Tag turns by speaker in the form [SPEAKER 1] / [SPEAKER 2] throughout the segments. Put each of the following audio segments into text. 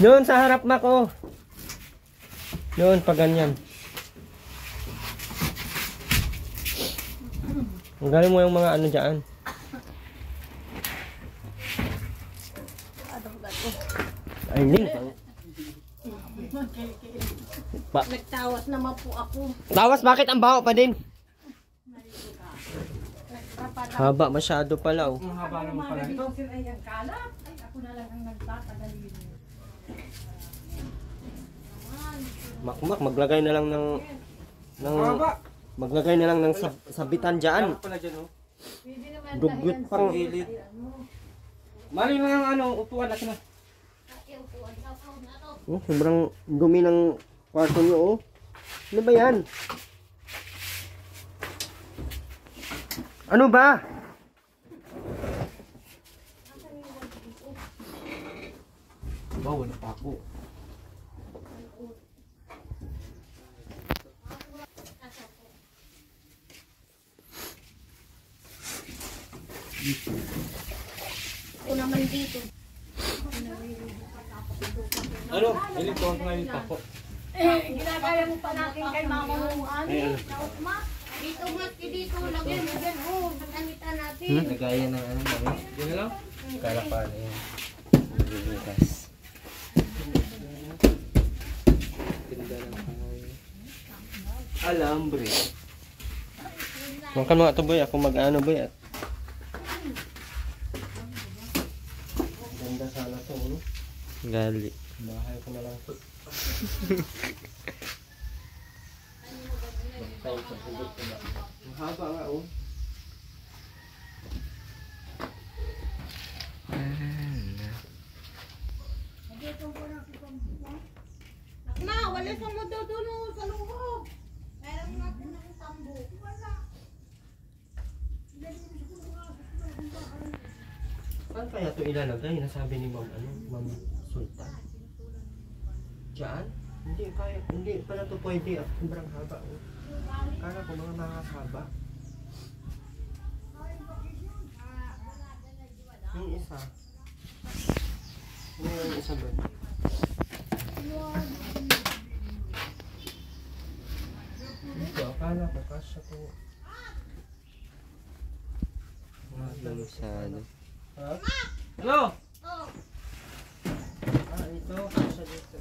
[SPEAKER 1] Yun, sa harap mak, oh. Yun, pag ganyan. Ang galing mo yung mga ano dyan. Ay, Ning.
[SPEAKER 2] Nagtawas naman po ako.
[SPEAKER 1] Tawas, bakit ang baho pa din? Haba masyado pala, oh.
[SPEAKER 3] Ang haba naman pala ito.
[SPEAKER 2] Ay, ako na lang ang nagtapadali.
[SPEAKER 1] Makmak, maglagay na lang ng
[SPEAKER 3] Haba.
[SPEAKER 1] maglagay na lang ng sabitan dyan.
[SPEAKER 3] Haba pala dyan, oh.
[SPEAKER 2] Pwede naman
[SPEAKER 1] Dugyot pang
[SPEAKER 3] Gilid. Mali na ang ano, upuan natin na.
[SPEAKER 1] oh, sobrang dumi ng kwarto nyo, oh. Ano ba yan? Ano ba?
[SPEAKER 3] Wow, wala pa ako.
[SPEAKER 2] Ako naman dito.
[SPEAKER 3] Ano? Ilit ko ang ngayon pa ko.
[SPEAKER 2] Ginagaya mo pa natin kay Mama Muhan. Dito mat, dito. Lagyan mo dyan. Oh, naganita natin.
[SPEAKER 1] Nagaya ng ano, mami.
[SPEAKER 3] Yun na lang?
[SPEAKER 1] Kala pa na yun. Nagbibigas. Tinda ng kahoy. Alambre. Makan mga ito, boy. Ako mag-ano, boy. Ganda sana ito, no? Gali. Bahay ko na lang ito. Ang haba nga, oh.
[SPEAKER 2] Ma, wala sa mo doon sa loob. Meron nga po ng tambo. Wala.
[SPEAKER 1] Saan kaya ito ilalagay? Nasabi ni Ma'am, ano? Ma'am Sultan. Diyan? Hindi kaya, hindi pala ito pwede. At sobrang haba, oh. Kala ko mga haba. Yung isa. Yung isa ba? Ito, akala ko kasya to. Masyado. Ha?
[SPEAKER 3] Ano?
[SPEAKER 2] Oh.
[SPEAKER 1] Ito, kasya dito.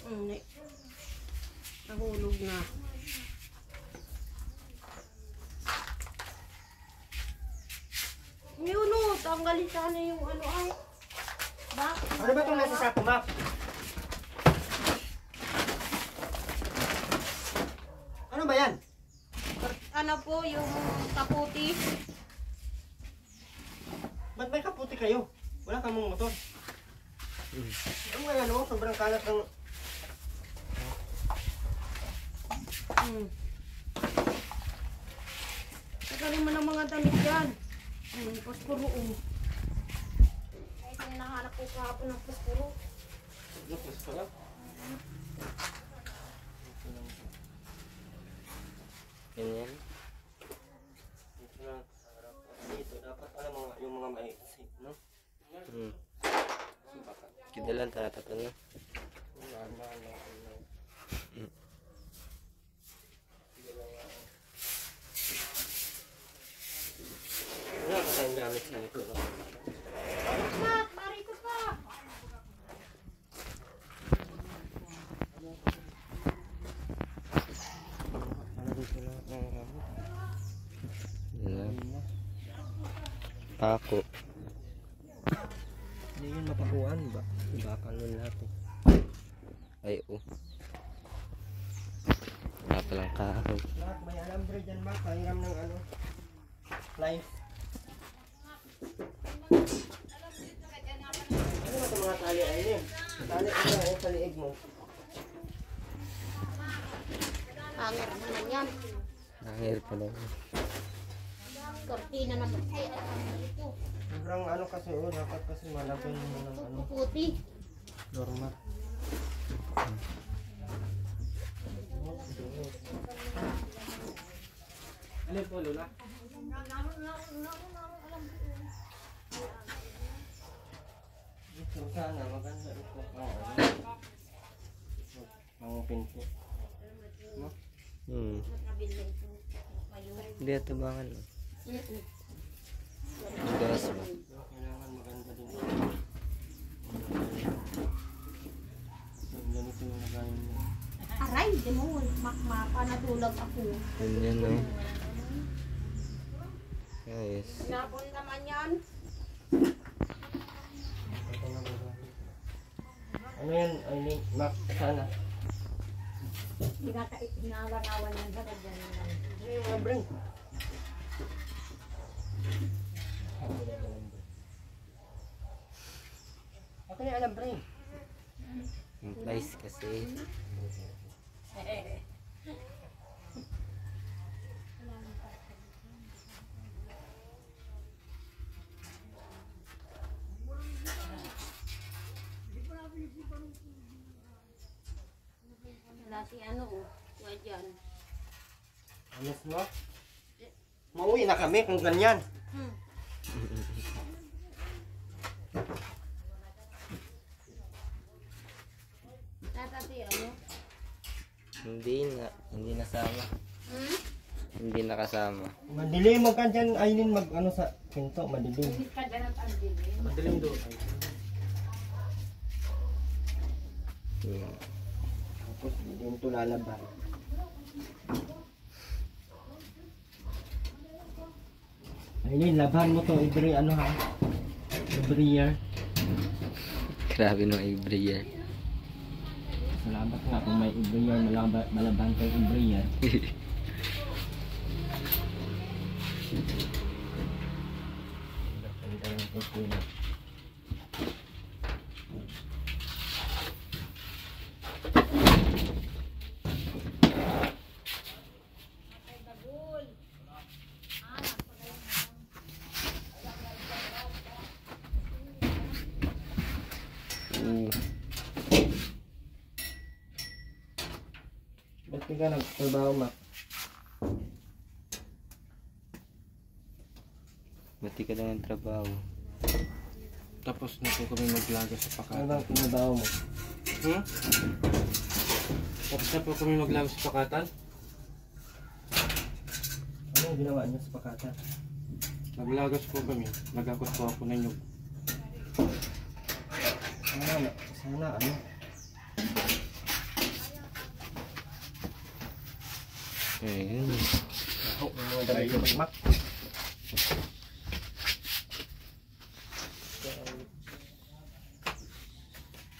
[SPEAKER 2] Hindi. Nahulog na. Yun o, tanggalin sana yung ano ay. Bakit?
[SPEAKER 1] Ano ba itong nasa sako, Mac? Ano ba yan?
[SPEAKER 2] Ano po, yung kaputi.
[SPEAKER 1] Ba't may kaputi kayo? Wala kang mga motor. Ano nga yan, oh? Sobrang kalat ng...
[SPEAKER 2] Nagaling mo ng mga damit yan. Paspuro o. Kahit may nahanap ko kahapon ng paspuro.
[SPEAKER 1] Lapos pala. Ganyan. Dito lang sa harap. Dito, dapat pala yung mga maiksi, no? Kidalan tatatan na. Wala ka tayong gamit sa ito, no?
[SPEAKER 2] Mak, narito pa.
[SPEAKER 1] Pako. Hindi yun mapakuan ba? Bakal nun lahat eh. Ay oh. Wala palang kahoy. Mak, may alambre dyan, Mak. Pahiram ng ano. Life. Ano ba ito mga tali ay yun? Tali ay yun sa liig mo.
[SPEAKER 2] Hanger naman yan.
[SPEAKER 1] Nangir pa lang.
[SPEAKER 2] Kortina naman. Ay, ito.
[SPEAKER 1] Sobrang ano kasi oh. Dapat kasi malagyan mo ng ano.
[SPEAKER 2] Puti.
[SPEAKER 1] Normal.
[SPEAKER 3] Ano po, Lola?
[SPEAKER 1] Ito sana, maganda ito. Ang pinto. No?
[SPEAKER 4] Hindi atabangan mo. Gas mo.
[SPEAKER 1] Kailangan maganda din. Ganito yung nagayon mo.
[SPEAKER 2] Aray, di mo, makmapa, natulog ako.
[SPEAKER 4] Ganyan no. Guys.
[SPEAKER 2] Napon naman yan.
[SPEAKER 1] Ito na magayon. Ano yan? I mean, Mac, sana.
[SPEAKER 2] Pinawanawan yan sa ganyan lang.
[SPEAKER 1] Bring. Okay, alam, bring.
[SPEAKER 4] Implies kasi.
[SPEAKER 2] Wala si ano, kuha dyan.
[SPEAKER 1] Alas mo? Mauwi na kami kung ganyan.
[SPEAKER 2] Tatati, ano?
[SPEAKER 4] Hindi nasama. Hindi nakasama.
[SPEAKER 1] Madilim mo ka dyan, Aileen, mag ano sa pinto, madilim.
[SPEAKER 2] Hindi ka dyan at andilin.
[SPEAKER 3] Madilim doon.
[SPEAKER 1] Tapos hindi ito lalaban. Aileen, laban mo to every ano ha? Every year.
[SPEAKER 4] Grabe no every year.
[SPEAKER 1] Salamat nga kung may every year, malaban kayo every year. Ganda ng kusina. Ba't di ka nagtrabaho, Mac?
[SPEAKER 4] Bati ka lang ng trabaho.
[SPEAKER 3] Tapos na po kami maglaga sa
[SPEAKER 1] Ano
[SPEAKER 3] pakatan.
[SPEAKER 1] bang trabaho mo?
[SPEAKER 3] Tapos na po kami maglaga sa pakatan.
[SPEAKER 1] Ano yung ginawa niyo sa pakatan?
[SPEAKER 3] Naglagas po kami. Nagakot po ako ng nyug.
[SPEAKER 1] Sana ano?
[SPEAKER 4] Ayun.
[SPEAKER 1] Ako, mga damit ko, Mac.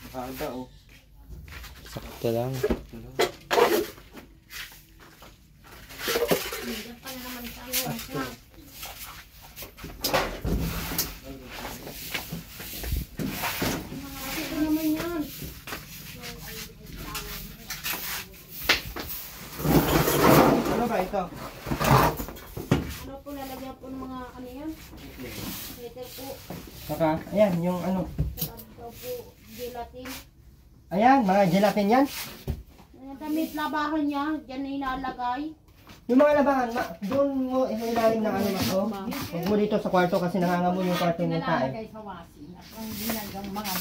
[SPEAKER 1] Makakanda, oh.
[SPEAKER 4] Sakto lang.
[SPEAKER 2] Hindi pa na naman sa ano. Ito naman yan.
[SPEAKER 1] Ano ba ito?
[SPEAKER 2] Ano po lalagyan po ng mga ano yan? Later po.
[SPEAKER 1] Saka, ayan, yung ano.
[SPEAKER 2] Sarap daw po gelatin.
[SPEAKER 1] Ayan, mga gelatin yan.
[SPEAKER 2] Ang damit labahan niya, dyan na ilalagay.
[SPEAKER 1] Yung mga labahan, doon mo ilalim ng ano ako. Huwag mo dito sa kwarto kasi nangangamoy yung kwarto ng tae.
[SPEAKER 2] sa wasin. Ang ginagawa mga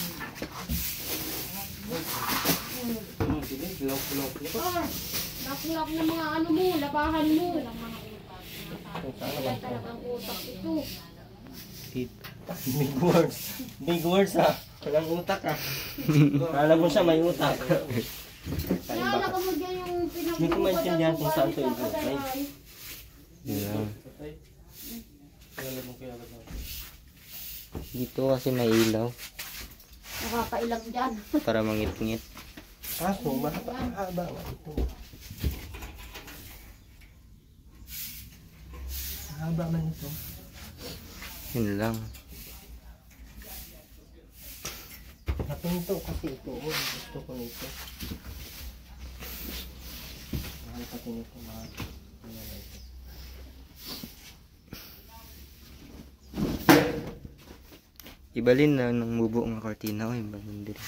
[SPEAKER 2] Ah, nakulap ng mga ano mo, labahan mo. Ng mga utak. Kaya talagang utak ito.
[SPEAKER 1] Big words. Big words ha. Walang utak ha. Alam mo siya may utak.
[SPEAKER 2] Kaya mo dyan yung
[SPEAKER 1] Hindi ko maintindihan kung saan ito ilagay.
[SPEAKER 4] Yeah. Dito kasi may ilaw.
[SPEAKER 2] Nakakailang dyan.
[SPEAKER 4] Para mangit-ngit.
[SPEAKER 1] Kaso, mahaba nga ito. Mahaba man ito.
[SPEAKER 4] Yun lang.
[SPEAKER 1] Napinto kasi ito. Oh, gusto ko nito. Mahal pati nito mga ito.
[SPEAKER 4] Ibalin na ng bubo ng kortina ko. Ibalin din.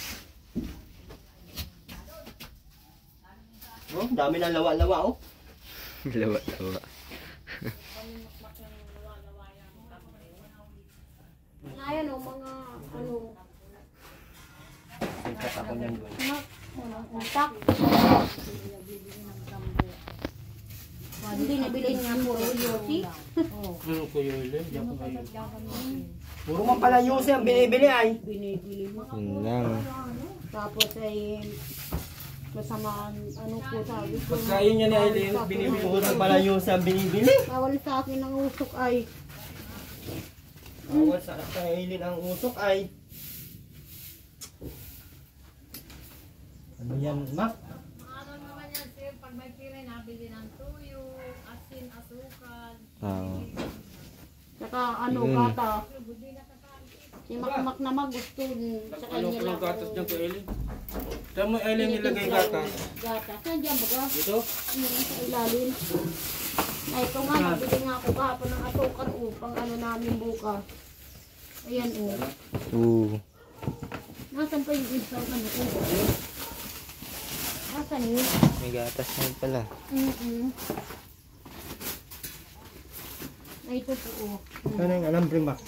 [SPEAKER 1] Oh, dami na lawa-lawa oh.
[SPEAKER 4] Lawa-lawa.
[SPEAKER 2] Ayan o, mga ano,
[SPEAKER 1] Sikat ako niyan doon.
[SPEAKER 2] unang utak. Hindi nabili niya puro yosi.
[SPEAKER 3] Ano ko yun? Hindi ako kayo.
[SPEAKER 1] Puro man pala Yose ang binibili ay.
[SPEAKER 2] Binibili mo.
[SPEAKER 4] Yun lang.
[SPEAKER 2] Tapos ay masama ano po sabi ko.
[SPEAKER 3] Pagkain niya ni Aileen, binibili ko
[SPEAKER 1] Puro pala Yose ang binibili.
[SPEAKER 2] Bawal sa akin ang usok ay.
[SPEAKER 1] Bawal sa kailin ang usok ay. Ano yan, Mac?
[SPEAKER 5] Ano naman yan, sir, pag may pira, nabili ng tuyo, asin, asukal.
[SPEAKER 2] Saka ano
[SPEAKER 4] Yun.
[SPEAKER 2] gata. Si Makmak naman gusto sa
[SPEAKER 3] Nagkulong
[SPEAKER 2] kanya
[SPEAKER 3] ko ng
[SPEAKER 2] lang.
[SPEAKER 3] gatas dyan kay Aileen. Tama mo Aileen nilagay gatas.
[SPEAKER 2] Gata. Saan dyan baga?
[SPEAKER 3] Dito?
[SPEAKER 2] Sa ilalim. Ay, ito nga, nabili nga ako kahapon ng atukan upang ano namin bukas. Ayan o. Nasaan pa yung isa ano ko? Nasaan yun?
[SPEAKER 4] May gatas na pala.
[SPEAKER 2] Ay, ito po o.
[SPEAKER 1] Ano yung alambre, Mac?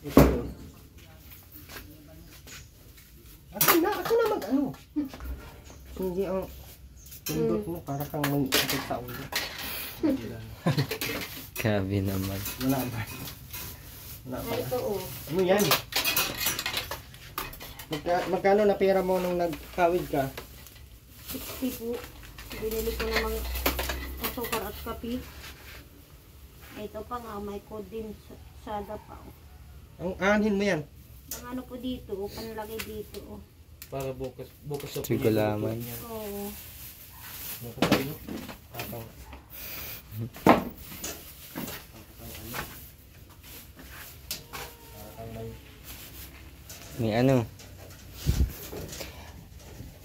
[SPEAKER 3] Ito yun.
[SPEAKER 1] Ako na mag-ano. Hindi ang pindot mo para kang may sakit sa ulo.
[SPEAKER 4] Grabe naman.
[SPEAKER 1] Wala ba? Wala ba?
[SPEAKER 2] Ay, ito o.
[SPEAKER 1] Ano yan? Magkano na pera mo nung nagkawid ka?
[SPEAKER 2] 60 po. Binili ko namang asukar at kape. Ito pa nga, may condensada pa o.
[SPEAKER 1] Ang aanhin mo yan?
[SPEAKER 2] Ang ano po dito, panlagay dito o.
[SPEAKER 3] Para bukas sa
[SPEAKER 4] Sige laman.
[SPEAKER 2] Oo.
[SPEAKER 1] Ano ko pa rin? Tapang.
[SPEAKER 4] May ano?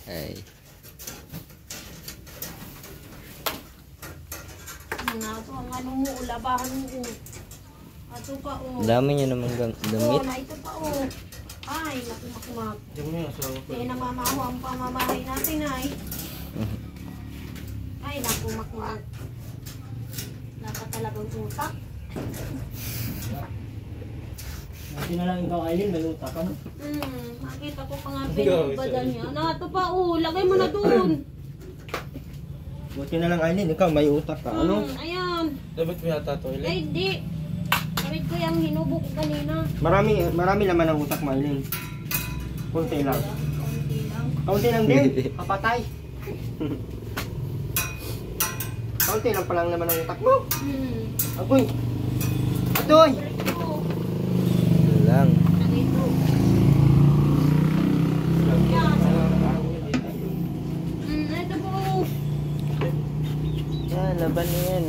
[SPEAKER 4] Ay.
[SPEAKER 2] Nato ang ano mo, labahan mo. Ato pa o.
[SPEAKER 4] Dami niyo naman damit.
[SPEAKER 2] Na ito pa o. Ay, nakumakmak.
[SPEAKER 3] Diyan mo yung asawa ko.
[SPEAKER 2] Kaya namamaho ang pamamahay natin ay. Ay, nakumakmak. Nakatalagang utak.
[SPEAKER 1] Hindi na lang ikaw, Aileen, naluta ka no?
[SPEAKER 2] Makita ko pa nga pinagbadan niya. Nato pa o, lagay mo na dun.
[SPEAKER 1] Buti na lang, Aileen, ikaw may utak ka. Ano?
[SPEAKER 2] Ayan.
[SPEAKER 3] Dapat mo yata ito,
[SPEAKER 2] Ay,
[SPEAKER 3] Aileen.
[SPEAKER 2] di. Kapit ko yung hinubok ko kanina.
[SPEAKER 1] Marami naman ang utak mo, Aileen. Kunti lang.
[SPEAKER 2] Konti lang.
[SPEAKER 1] Kaunti lang din. Kapatay. Kaunti lang palang naman ang utak mo. Agoy. Atoy.
[SPEAKER 2] Ito.
[SPEAKER 4] Yun lang.
[SPEAKER 2] Lagay ko. Yan. Ito po.
[SPEAKER 4] Yan, laban na yan.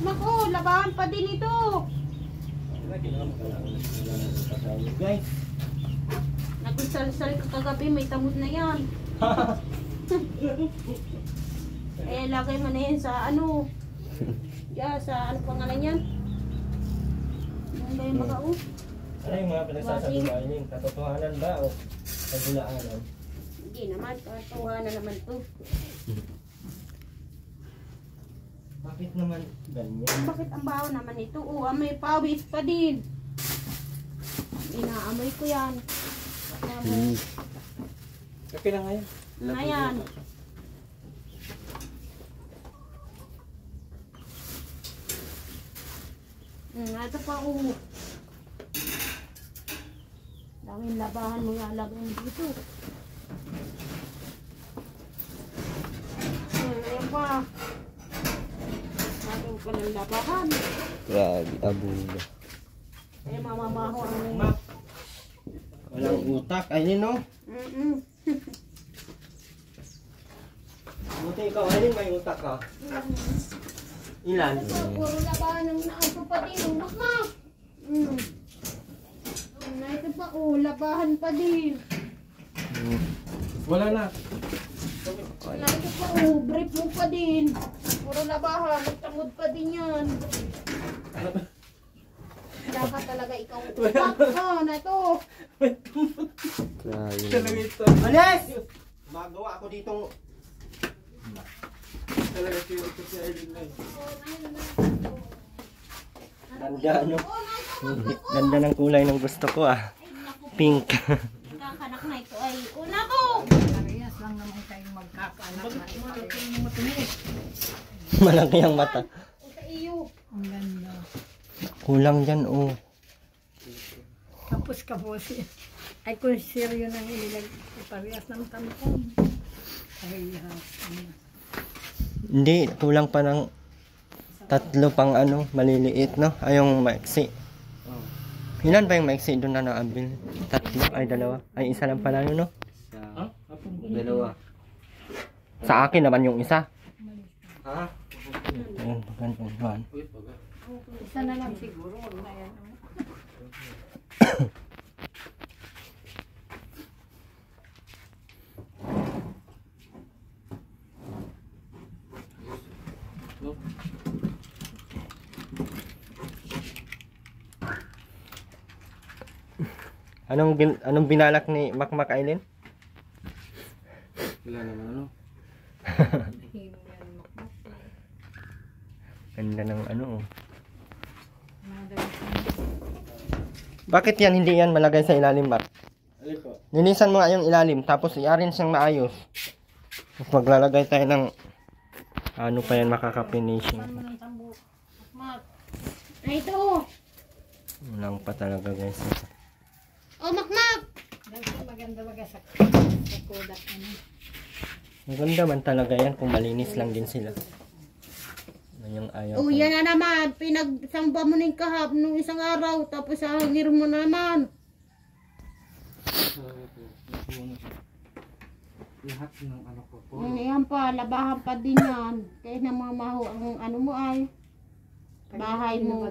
[SPEAKER 2] Naku, labahan pa din ito.
[SPEAKER 1] Guys.
[SPEAKER 2] Nagsalsal ka kagabi, may tamod na yan. Eh, lagay mo na yan sa ano. Yeah, sa ano pangalan yan? Ano ba yung mga
[SPEAKER 1] Ano yung mga pinagsasabi mo, Aileen? Katotohanan ba o kagulaanan?
[SPEAKER 2] Hindi naman, katuhanan naman to.
[SPEAKER 1] Bakit naman ganyan?
[SPEAKER 2] Bakit ang baho naman ito? Oh, may pawis pa din. Inaamoy ko yan.
[SPEAKER 3] Okay na nga yan.
[SPEAKER 2] Ayan. Ito pa daming labahan mga lagay dito. Ayan pa. Daming pa ng labahan.
[SPEAKER 4] Grabe, abuga.
[SPEAKER 2] Ay mamabaho ang
[SPEAKER 1] Ma, walang utak, Aileen, no? Buti ikaw, Aileen, may utak ka. Ilan?
[SPEAKER 2] Puro labahan ng naaso pa din. Makmak! Ito pa, labahan pa din.
[SPEAKER 3] Wala na.
[SPEAKER 2] Ito pa, brief mo pa din. Puro labahan, nagtamod pa din yan. Dapat talaga ikaw utak. Na ito.
[SPEAKER 4] Grabe
[SPEAKER 3] Talaga
[SPEAKER 4] naman.
[SPEAKER 3] ito.
[SPEAKER 1] Alis! Magawa ako ditong
[SPEAKER 3] Talaga cute ko si Aileen na eh.
[SPEAKER 1] Ganda, ano? Ganda ng kulay ng gusto ko, ah. Pink.
[SPEAKER 2] Kakanak na ito ay una ko.
[SPEAKER 5] Parehas lang naman kayong magkakaanak na
[SPEAKER 1] Malaki ang mata.
[SPEAKER 2] Sa iyo.
[SPEAKER 5] Ang ganda.
[SPEAKER 1] Kulang dyan, oh.
[SPEAKER 5] Tapos kaposi. Ay kung seryo nang ilag, parehas ng tampon. Parehas.
[SPEAKER 1] Hindi, kulang pa ng tatlo pang ano, maliliit, no? Ay, yung maiksi. Ilan ba yung maiksi doon na naabil? Tatlo? Ay, dalawa? Ay, isa lang pala yun, no?
[SPEAKER 4] Dalawa.
[SPEAKER 1] Sa akin naman yung isa.
[SPEAKER 3] Ha?
[SPEAKER 1] Ayun, ganun.
[SPEAKER 3] Uy, baga.
[SPEAKER 5] Isa na lang siguro. Huwag na yan.
[SPEAKER 3] No?
[SPEAKER 1] Anong binalak ni Makmak Aileen?
[SPEAKER 3] Wala naman ano.
[SPEAKER 1] Ganda ng ano, oh. Bakit yan hindi yan malagay sa ilalim, Mak?
[SPEAKER 3] Alin po?
[SPEAKER 1] Linisan mo nga yung ilalim, tapos i-arrange siyang maayos. Tapos maglalagay tayo ng ano pa yan makaka-finishing.
[SPEAKER 2] Saan mo ng tambo? Mak. Ay ito.
[SPEAKER 1] Lang pa talaga, guys.
[SPEAKER 2] Oh, Makmak.
[SPEAKER 5] Dahil maganda sa Kodak.
[SPEAKER 1] Maganda man talaga yan kung malinis lang din sila. Yan yung ayaw
[SPEAKER 2] Oh,
[SPEAKER 1] ko.
[SPEAKER 2] yan na naman. Pinagsamba mo ng kahap nung isang araw. Tapos hangir mo naman.
[SPEAKER 3] Lahat ng ano ko po.
[SPEAKER 2] Yan pa, labahan pa din yan. Kaya namamaho ang ano mo ay. Bahay mo.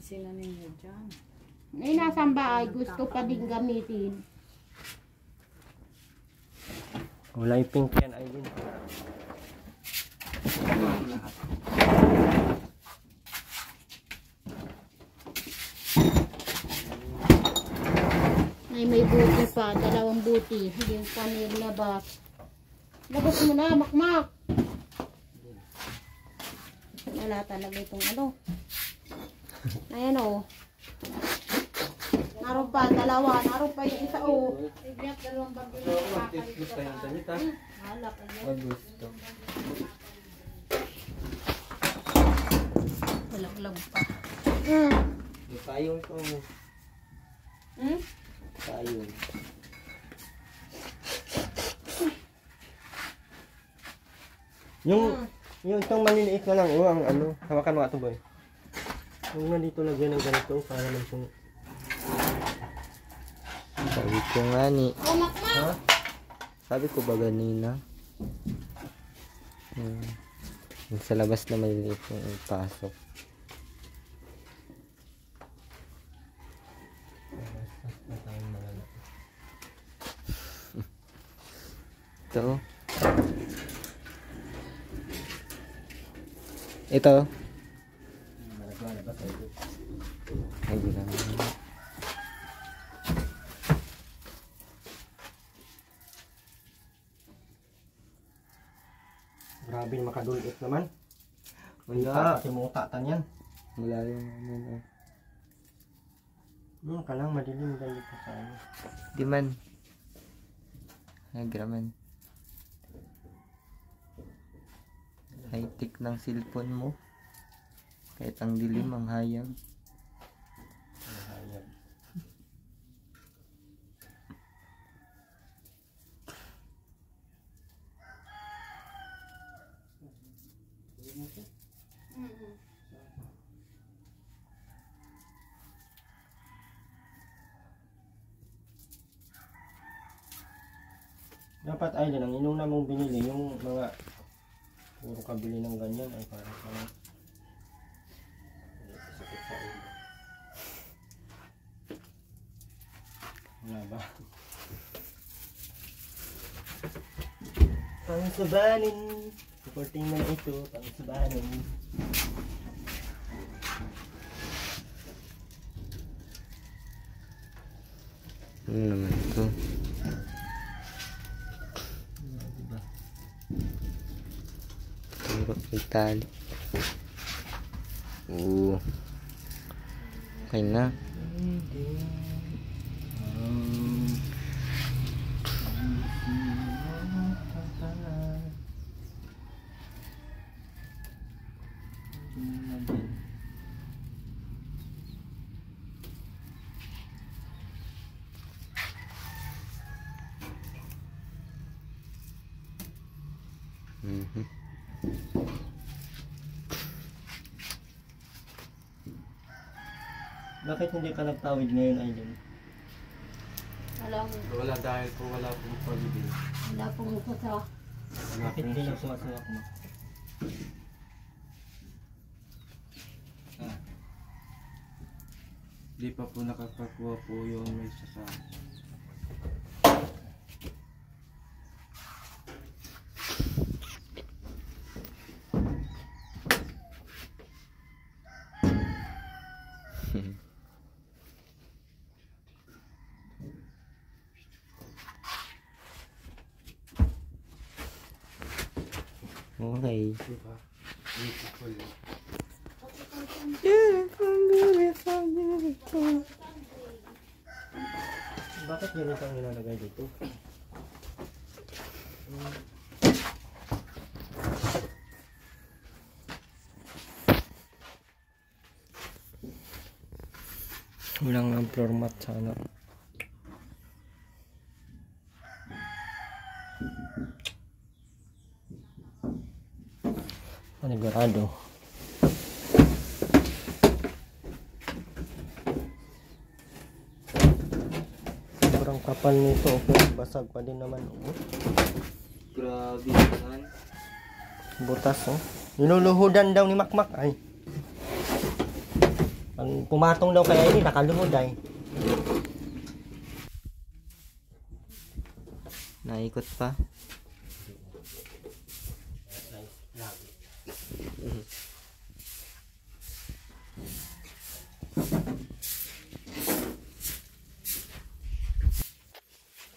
[SPEAKER 5] Sila ninyo dyan.
[SPEAKER 2] Ay, nasaan ba ay gusto pa din gamitin.
[SPEAKER 1] Kulay pink yan, Aileen.
[SPEAKER 3] Lahat.
[SPEAKER 2] Ay, may buti pa. Dalawang buti. Yung panir labas. Labas mo na, Makmak. Wala talaga itong ano. Ayan o. Naroon pa, dalawa. Naroon pa yung isa o.
[SPEAKER 5] Igyat dalawang bagay.
[SPEAKER 3] Gusto yung damit ha?
[SPEAKER 2] Hala ka yan.
[SPEAKER 4] Magusto.
[SPEAKER 5] Walang pa.
[SPEAKER 4] Yung payong ko.
[SPEAKER 2] Hmm?
[SPEAKER 4] Payong.
[SPEAKER 1] Yung itong maliliit na lang, oh, ang ano, hawakan mo ito, boy. Yung nandito lagyan ng ganito, para naman itong...
[SPEAKER 4] Sabi ko nga ni.
[SPEAKER 2] Oh, Makmak.
[SPEAKER 1] Ha?
[SPEAKER 4] Sabi ko ba ganina? Yung sa labas na maliliit yung pasok. Ito. Ito. Ay, di naman.
[SPEAKER 1] Grabe, makadulit naman. Kaya, simutatan yan.
[SPEAKER 4] Malalim naman.
[SPEAKER 1] Ka lang, madilim dito sa ano.
[SPEAKER 4] Di man. Nagraman. High-tech ng cellphone mo. Kahit ang dilim, ang hayag.
[SPEAKER 1] Hayag. Dapat ay lang, yung una mong binili, yung mga puro kabili ng ganyan ay para sa sakit sa ulo. Wala ba? Pangsabanin. Supporting mo na ito, pangsabanin.
[SPEAKER 4] Ano naman ito? May tali. Oo. Okay na. Mhm.
[SPEAKER 1] Bakit hindi ka nagtawid ngayon, Aileen?
[SPEAKER 2] Alam mo,
[SPEAKER 3] Wala dahil po wala pong pag-ibig.
[SPEAKER 2] wala pong sa
[SPEAKER 1] Bakit hindi nagsuwak-suwak mo?
[SPEAKER 3] Di pa po nakakakuha po yung may sasama.
[SPEAKER 4] Okay.
[SPEAKER 3] Diba? Beautiful.
[SPEAKER 1] Bakit ganito ang nilalagay dito? Walang ang floor mat sana. Panigurado. Sobrang kapal nito. Okay, basag pa din naman. Oh.
[SPEAKER 4] Grabe naman.
[SPEAKER 1] Butas, oh. Niluluhudan daw ni Makmak, ay. Pag pumatong daw kaya ini, nakaluhod, ay.
[SPEAKER 4] Naikot pa.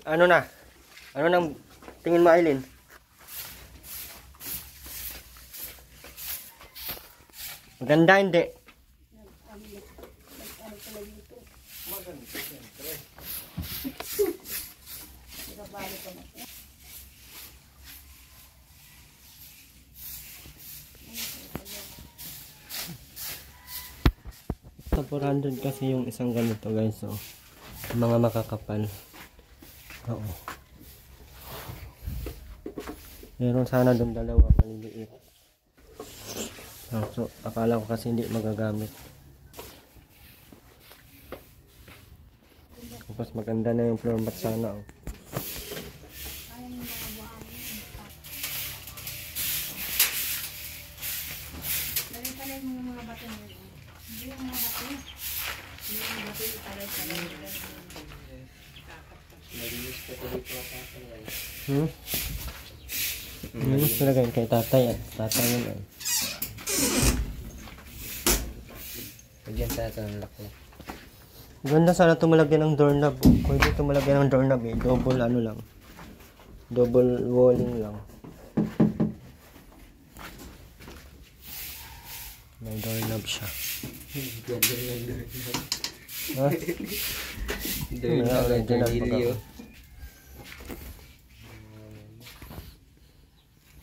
[SPEAKER 1] Ano na? Ano nang tingin mo, Aileen? Maganda, hindi? Sa 400 kasi yung isang ganito, guys. So, mga makakapal. Oo. Meron sana doon dalawa maliliit. So, akala ko kasi hindi magagamit. Tapos maganda na yung floor mat sana. Oh. Hmm? Mas talaga kay tatay at tatay yun ay.
[SPEAKER 4] Lagyan sa ito ng laki.
[SPEAKER 1] Ganda sana tumalagyan ng doorknob. Pwede tumalagyan ng doorknob eh. Double ano lang. Double walling lang. May doorknob siya. Ha?
[SPEAKER 4] Doon na Cornelio.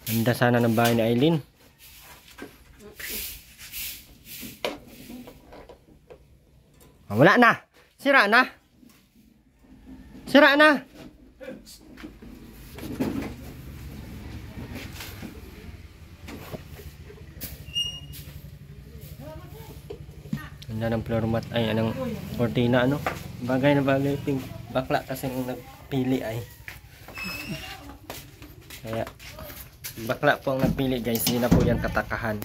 [SPEAKER 1] Ganda sana ng bahay ni Aileen. Ah, wala na. Sira na. Sira na. Ganda ng floor mat. Ay, anong cortina, ano? Bagay na bagay. Pink. Bakla kasi ang nagpili ay. Kaya, bakla po ang nagpili, guys. Hindi na po yan katakahan.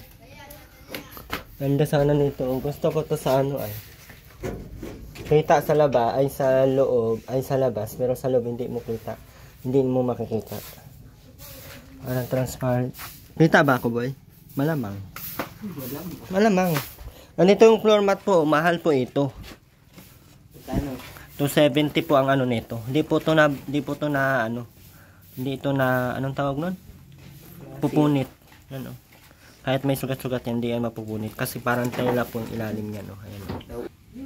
[SPEAKER 1] Ganda sana nito. Gusto ko to sa ano ay. Kita sa laba ay sa loob ay sa labas, pero sa loob hindi mo kita. Hindi mo makikita. Parang transparent. Kita ba ako, boy? Malamang. Malamang. Ganito yung floor mat po, mahal po ito.
[SPEAKER 4] Ano?
[SPEAKER 1] 270 po ang ano nito. Hindi po to na ano. Hindi ito na anong tawag nun? Pupunit. Ano? Kahit may sugat-sugat yan, hindi yan mapupunit. Kasi parang tela po yung ilalim niya, no? Ayan, oh.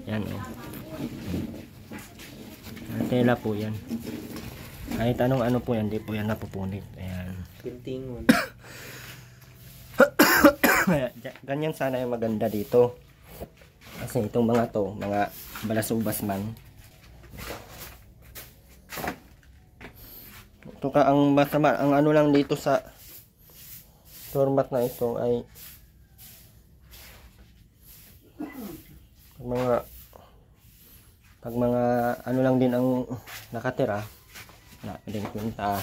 [SPEAKER 1] Yan, oh. Tela po yan. Kahit anong ano po yan, hindi po yan napupunit. Ayan.
[SPEAKER 4] Pintingon.
[SPEAKER 1] Ganyan sana yung maganda dito. Kasi itong mga to, mga balasubas man. Ito ka, ang masama, ang ano lang dito sa format na ito ay pag mga ano lang din ang nakatira na din kwenta.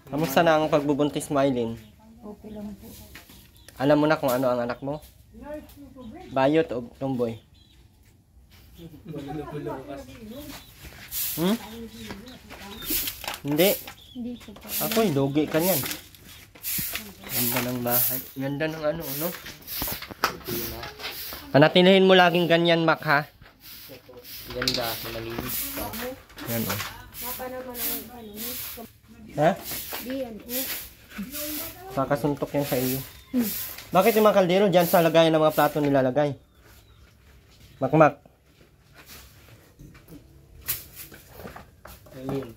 [SPEAKER 1] Kamusta na ang pagbubuntis, Mylene?
[SPEAKER 2] Okay lang po.
[SPEAKER 1] Alam mo na kung ano ang anak mo? Bayot o tomboy? Hmm? Hindi.
[SPEAKER 2] Hindi ko pa.
[SPEAKER 1] Ako'y dogi ka niyan. Ganda ng bahay. Ganda ng ano, no? Panatilihin mo laging ganyan, Mac, ha?
[SPEAKER 4] Ganda, malinis pa.
[SPEAKER 1] Yan, oh.
[SPEAKER 2] Mapa naman ang ano.
[SPEAKER 1] Ha?
[SPEAKER 2] Di yan.
[SPEAKER 1] Kakasuntok yan sa iyo. Bakit yung mga kaldero dyan sa lagayan ng mga plato nilalagay? Makmak.
[SPEAKER 4] Ayun.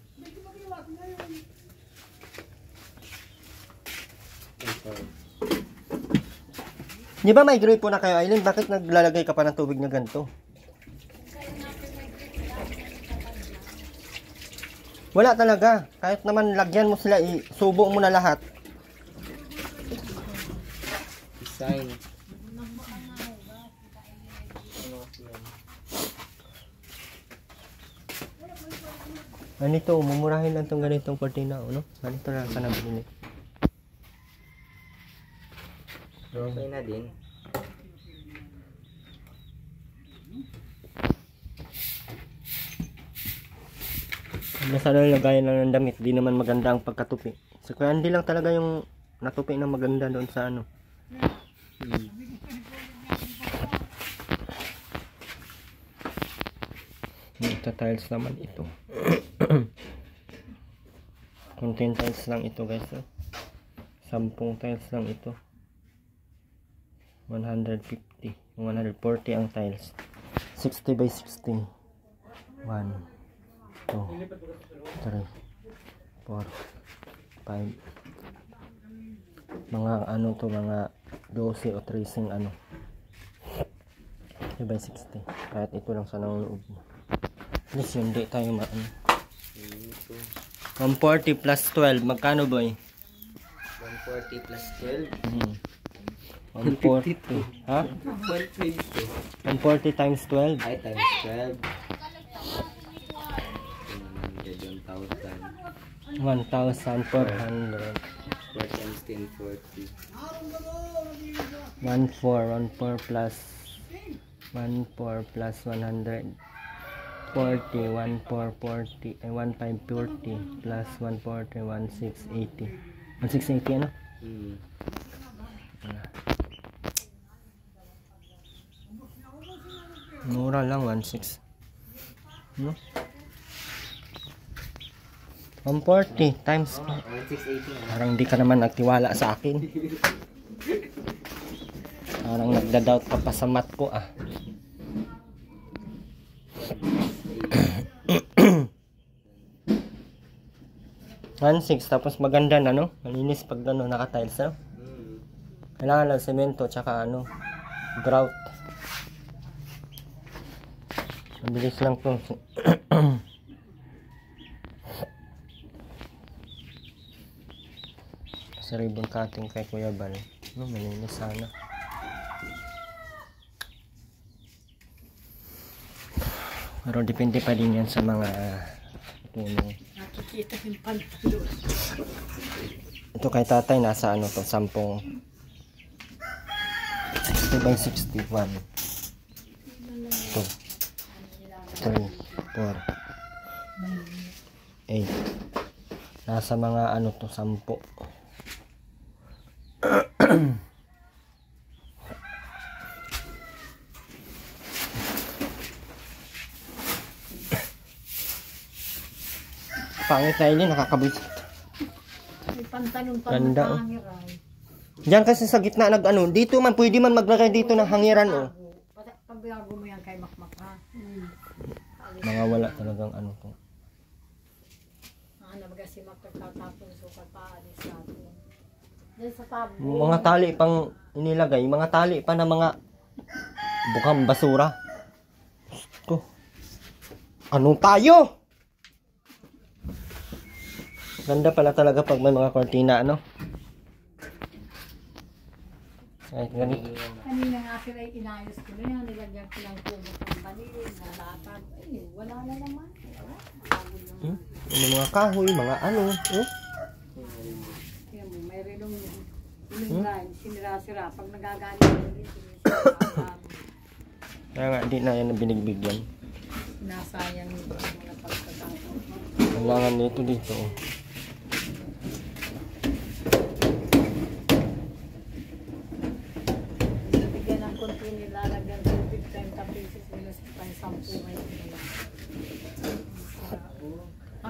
[SPEAKER 1] Di ba may gripo na kayo, Aileen? Bakit naglalagay ka pa ng tubig na ganito? Wala talaga. Kahit naman lagyan mo sila, subo mo na lahat.
[SPEAKER 4] Design.
[SPEAKER 1] Ganito, mumurahin lang itong ganitong cortina, no? Ganito lang sana binili.
[SPEAKER 4] Okay na din.
[SPEAKER 1] Sana lagayan lang ng damit, di naman maganda ang pagkatupi. So, kaya hindi lang talaga yung natupi na maganda doon sa ano. Ito tiles naman ito. Content tiles lang ito, guys. 10 tiles lang ito. 150, 140 ang tiles. 60 by 60. 1 2 3 4 5 mga ano to, mga 12 o 13 ano 60 by 60. Kahit ito lang sa ng loob mo. Please, hindi tayo maano. 140 plus 12 magkano, boy?
[SPEAKER 4] 140 plus 12.
[SPEAKER 1] 140. Ha?
[SPEAKER 4] 150.
[SPEAKER 1] 140 times 12.
[SPEAKER 4] Ay, times 12. 1,400.
[SPEAKER 1] 1,400.
[SPEAKER 4] 4 times 10, 40.
[SPEAKER 1] 14 plus 100. 40, 1440, 1540 plus 140, 1680. 1680 ano? Mura lang, 16. No? 140 times.
[SPEAKER 4] 1680.
[SPEAKER 1] Parang di ka naman nagtiwala sa akin. Parang nagda-doubt ka pa sa math ko, ah. Six, tapos maganda na, no? Malinis pag ano, naka-tiles, no? Kailangan lang semento tsaka ano, grout. Mabilis lang to. Sa ribbon cutting kay Kuya Bal, no, malinis sana. Pero depende pa din yan sa mga tulong.
[SPEAKER 2] Nakikita yung pantalon.
[SPEAKER 1] Ito kay tatay nasa ano to, 10. 60 by 61. 2 3 4 8. Nasa mga ano to, 10. pangit na yun, nakakabuisit.
[SPEAKER 5] May pantalon pa
[SPEAKER 1] Ganda,
[SPEAKER 5] na
[SPEAKER 1] oh.
[SPEAKER 5] pangiray.
[SPEAKER 1] Diyan kasi sa gitna nag-ano, dito man, pwede man maglagay dito ng hangiran, oh.
[SPEAKER 5] Pagbago mo yan kay Makmak ha.
[SPEAKER 1] Mga wala talagang ano to.
[SPEAKER 5] Ano baga si Mak tatapon sukat pa alis natin. Diyan sa tabo.
[SPEAKER 1] Mga tali pang inilagay, mga tali pa na mga bukang basura. Ko. Anong tayo? Ganda pala talaga pag may mga kortina, ano? Kahit ganito.
[SPEAKER 5] Kanina nga sila ay inayos ko na yan. Nilagyan ko lang tubo ng balin, nalatag. Ay, wala na naman. Wala. Bago lang.
[SPEAKER 1] Ano, mga kahoy, mga ano.
[SPEAKER 5] Kaya mo, may rinong line, sinira-sira. Pag nagaganit mo din, sinira-sira.
[SPEAKER 1] Kaya nga, di na yan binigbigyan.
[SPEAKER 5] Nasayang yung mga pagkakataon.
[SPEAKER 1] Kailangan nito dito. Oh.
[SPEAKER 5] Bigyan ng konti nilalagyan tubig, 30 pieces, minus tayo 10 ngayon nila.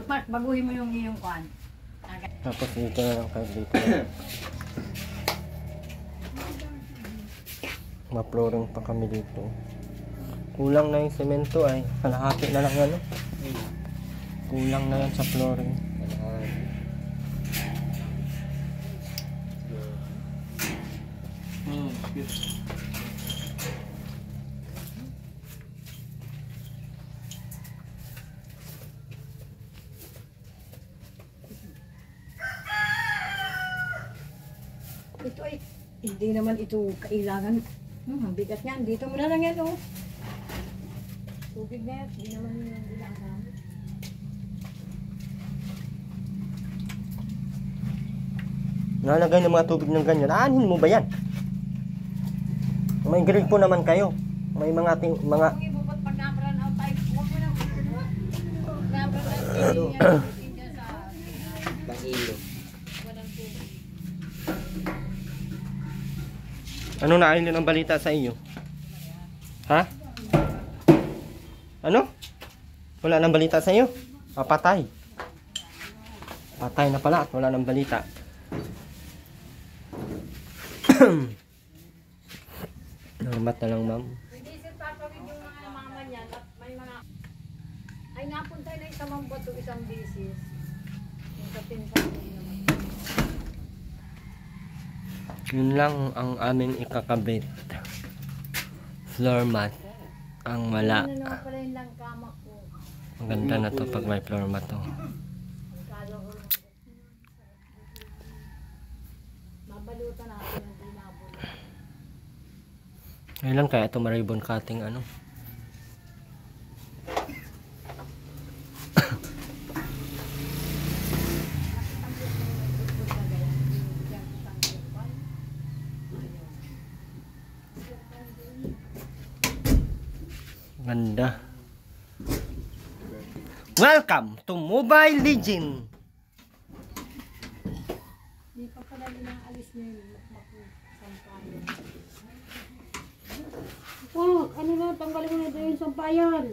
[SPEAKER 5] Mark, baguhin mo yung iyong kwan.
[SPEAKER 1] Tapos dito na lang kayo dito. Ma-flooring pa kami dito. Kulang na yung semento ay. Kalahati na lang ano. Kulang na yan sa flooring.
[SPEAKER 5] Ito ay, hindi naman ito kailangan. Ang bigat yan. Dito mo na lang yan, oh. Tubig na yan. Hindi naman yung kailangan.
[SPEAKER 1] Nalagay ng mga tubig ng ganyan. Aanhin mo ba yan? May grill po naman kayo. May mga mga
[SPEAKER 5] Kung ibubot pag na-run out tayo, huwag mo na. Na-run out tayo yan. Hindi sa
[SPEAKER 4] Pang-ilo.
[SPEAKER 5] walang tubig.
[SPEAKER 1] ano na ayun ang balita sa iyo? Ha? Ano? Wala nang balita sa iyo? Patay. Patay na pala at wala nang balita. Normat na lang, ma'am.
[SPEAKER 5] Hindi sir papawid yung mga mama niyan at may mga ay napunta na isang mambato isang bisis. Yung sa pinsan ko naman.
[SPEAKER 1] Yun lang ang aming ikakabit. Floor mat. Ang wala.
[SPEAKER 5] Ano naman pala yung lang kama ko.
[SPEAKER 1] Maganda na to pag may floor mat to.
[SPEAKER 5] Ang kala ko lang. Mabalutan natin ang dinabot.
[SPEAKER 1] Kailan kaya ito ma-ribbon cutting ano? Ganda. Welcome to Mobile Legend.
[SPEAKER 5] Hindi pa pala inaalis niya yung sampayan.
[SPEAKER 2] Oh, ano na, tanggalin mo na ito yung sampayan.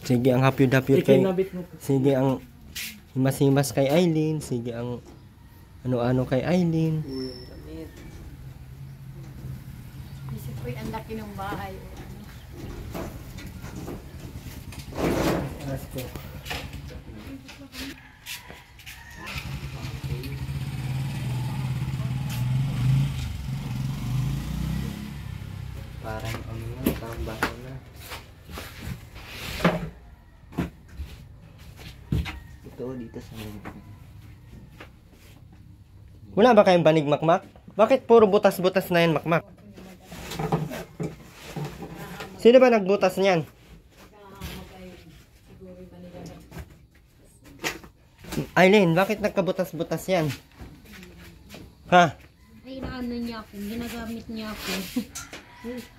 [SPEAKER 1] Sige ang hapyod-hapyod kay sige ang himas-himas kay Aileen, sige ang ano-ano kay Aileen.
[SPEAKER 5] Isip ko ang laki ng bahay.
[SPEAKER 4] Parang ano na, parang bahay na. Ito dito sa mga.
[SPEAKER 1] Wala ba kayong banig, Makmak? Bakit puro butas-butas na yan, Makmak? Sino ba nagbutas niyan? Aileen, bakit nagkabutas-butas yan? Ha?
[SPEAKER 2] Ay, naano niya ako, ginagamit niya ako.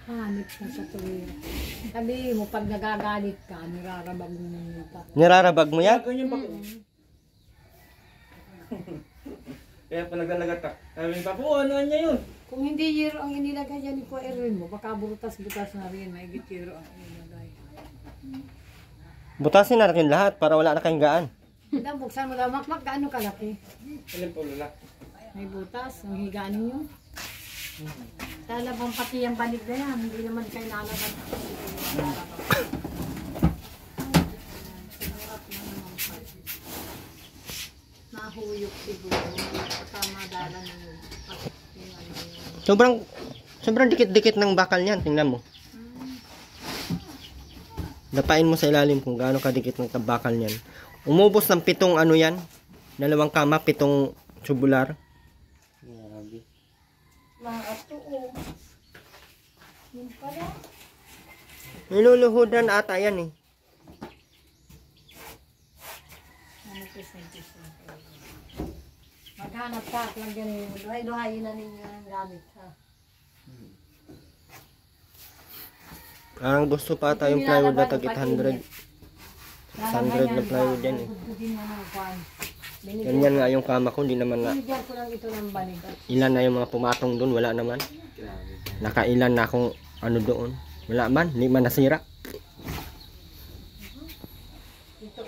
[SPEAKER 5] Hanip ka sa tuwira. Sabi mo, pag nagagalit ka, nirarabag mo yung pa.
[SPEAKER 1] Nirarabag mo yan?
[SPEAKER 3] Kaya pa nagdalagat ka. Sabi pa po, ano niya yun?
[SPEAKER 5] Kung hindi yero ang inilagay yan ni Kuya Erwin mo, baka butas-butas na rin, may yero ang inilagay.
[SPEAKER 1] Butasin na rin lahat para wala na kayong gaan.
[SPEAKER 5] Hindi, buksan mo daw. Makmak, gaano kalaki?
[SPEAKER 3] Alin po lalaki?
[SPEAKER 5] May butas. Ang higaan ninyo. Talabang pati yung banig na yan. Hindi naman kayo nalaban. Nahuyok siguro. Kasama dala ninyo.
[SPEAKER 1] Sobrang dikit-dikit ng bakal niyan. Tingnan mo. Dapain mo sa ilalim kung gaano kadikit ng bakal niyan. Umubos ng 7 ano yan. 2 kama, 7 tubular.
[SPEAKER 4] Grabe.
[SPEAKER 5] Nakatuo. Yun pala.
[SPEAKER 1] Niluluhudan ata yan eh.
[SPEAKER 5] Maghanap ka, lagyan ninyo. Duhay-duhayin na ninyo ang gamit, ha?
[SPEAKER 1] Parang gusto pa ata yung plywood na tag 800. 100 na plywood yan eh. Ganyan nga yung kama ko, hindi naman na.
[SPEAKER 5] Binigyan ko lang ito ng banig.
[SPEAKER 1] Ilan na yung mga pumatong doon, wala naman. Nakailan na akong ano doon. Wala man, hindi man nasira.
[SPEAKER 5] Ito,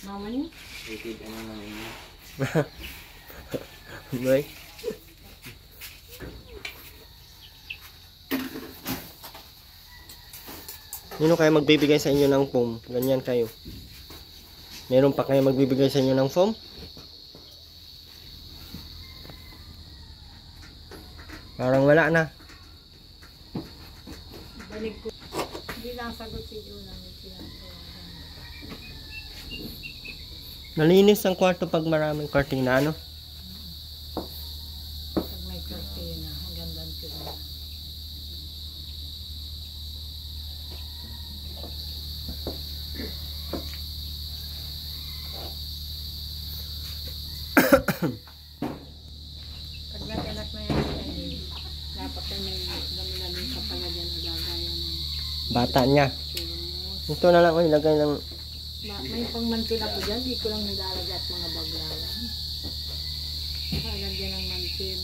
[SPEAKER 5] mama niyo.
[SPEAKER 4] Rated ano lang yun.
[SPEAKER 1] Boy. Sino kaya magbibigay sa inyo ng foam? Ganyan kayo. Meron pa kayo magbibigay sa inyo ng foam? Parang wala na.
[SPEAKER 5] Banig ko. Hindi nasagot si Juna.
[SPEAKER 1] Nalinis ang kwarto pag maraming kortina, ano?
[SPEAKER 5] Pag may cortina, ang ganda ng tignan. Pag nag-anak na yan, dapat na may dami-dami sa pala dyan na lagayan ng
[SPEAKER 1] Bata niya.
[SPEAKER 5] thermos.
[SPEAKER 1] Ito na lang ko ilagay ng...
[SPEAKER 5] May pangmantil ako dyan, di ko lang nilalagay at mga baglalan. Lagyan ng mantil.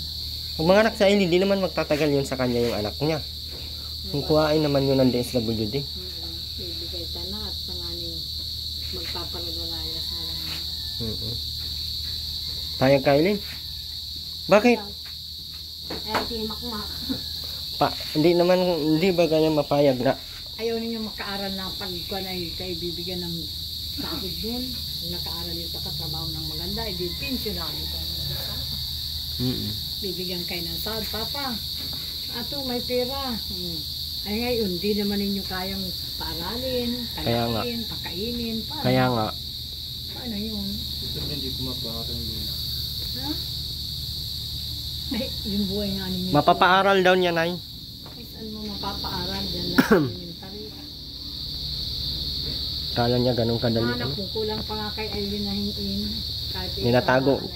[SPEAKER 1] Pag mga anak sa hindi, di naman magtatagal yun sa kanya yung anak niya. Kung kuhain naman yun ng DSWD.
[SPEAKER 5] Bibigay ka na at nanganing magpaparadalaya sa lang.
[SPEAKER 1] Payag ka, Eileen? Bakit?
[SPEAKER 5] Ay, timakmak.
[SPEAKER 1] Hindi ba ganyan mapayag na?
[SPEAKER 5] Ayaw ninyo makaaral na pagkuhan ay kayo bibigyan ng sahod dun. Kung nakaaral yung katrabaho ng maganda, di pensionado ka. Bibigyan kayo ng sahod, Papa. Ato, may pera. Ay ngayon, di naman ninyo kayang paaralin,
[SPEAKER 1] Kaya nga.
[SPEAKER 5] talakin, pakainin. Paano?
[SPEAKER 1] Kaya nga,
[SPEAKER 5] Paano yun?
[SPEAKER 3] Ito hindi ko mapakaroon yun.
[SPEAKER 5] Ha? Ay, yung buhay nga ninyo.
[SPEAKER 1] mapapaaral daw niya, Nay.
[SPEAKER 5] Ay, saan mo mapapaaral dyan lang elementary?
[SPEAKER 1] Kala niya ganun kadali.
[SPEAKER 5] Anak mo, kulang pa nga kay Aileen na hingin. Kahit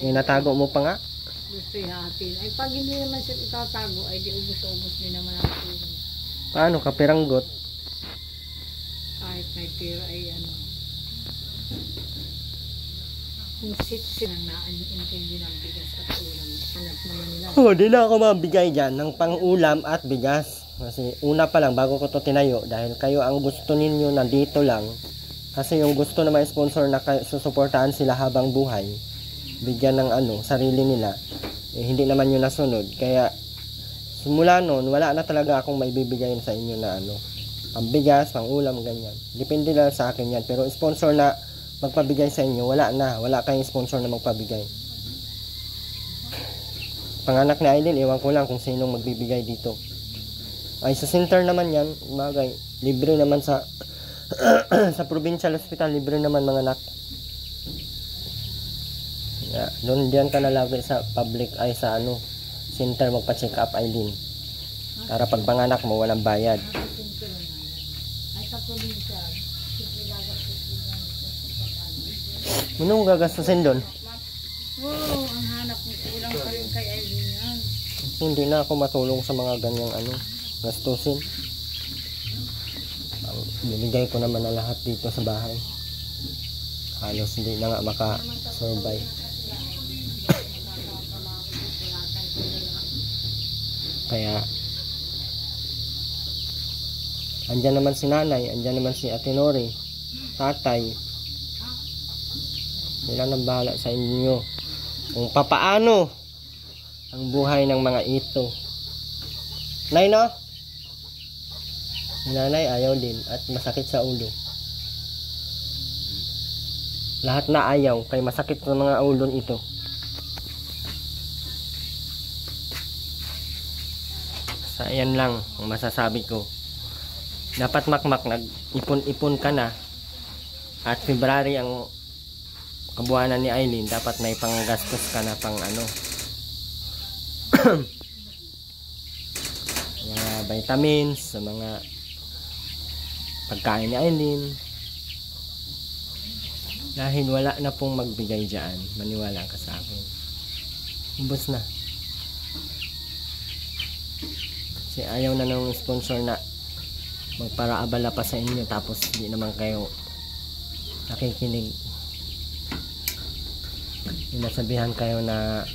[SPEAKER 1] Ninatago mo pa nga.
[SPEAKER 5] gusto ihatin. Ay, pag hindi naman siya itatago, ay di ubos-ubos din naman ang tulong.
[SPEAKER 1] Paano ka peranggot?
[SPEAKER 5] Kahit may pera ay ano. Kung sit-sit ang naan-intindi ng bigas at ulam, hanap naman nila.
[SPEAKER 1] Oh, di na ako mabigay dyan ng pang-ulam at bigas. Kasi una pa lang, bago ko to tinayo, dahil kayo ang gusto ninyo na dito lang. Kasi yung gusto na may sponsor na susuportahan sila habang buhay, bigyan ng sarili nila, eh, hindi naman yun nasunod. Kaya, simula noon, wala na talaga akong maibibigay sa inyo na ang bigas, pang-ulam, ganyan. Depende lang sa akin yan. Pero sponsor na magpabigay sa inyo, wala na. Wala kayong sponsor na magpabigay. Panganak ni Aileen, ewan ko lang kung sinong magbibigay dito. Ay, sa center naman yan, bagay, libre naman sa sa provincial hospital, libre naman mga anak. Yeah, doon diyan ka na lagi sa public, ay sa center magpa-check up, Aileen. Para pag panganak mo, walang bayad.
[SPEAKER 5] Ay, sa probinsya, sige gagastos din.
[SPEAKER 1] Anong gagastusin doon?
[SPEAKER 5] Oo, ang hanap mo, kulang pa rin kay Aileen yan.
[SPEAKER 1] Hindi na ako matulong sa mga ganyang gastusin. Binigay ko naman na lahat dito sa bahay. Halos hindi na nga maka-survive. Kaya andyan naman si nanay, andyan naman si Ate Nori, tatay. Sila nang bahala sa inyo kung papaano ang buhay ng mga ito. Nay, no? Nanay ayaw din at masakit sa ulo. Lahat na ayaw kay masakit sa mga ulon ito. Sa ayan lang ang masasabi ko. Dapat makmak nag-ipon-ipon ka na at February ang kabuhanan ni Aileen, dapat may panggastos ka na pang ano mga vitamins sa mga pagkain ni Aileen, dahil wala na pong magbigay dyan. Maniwala ka sa akin, ubos na. Kasi ayaw na ng sponsor na magparaabala pa sa inyo tapos hindi naman kayo nakikinig. Inasabihan kayo na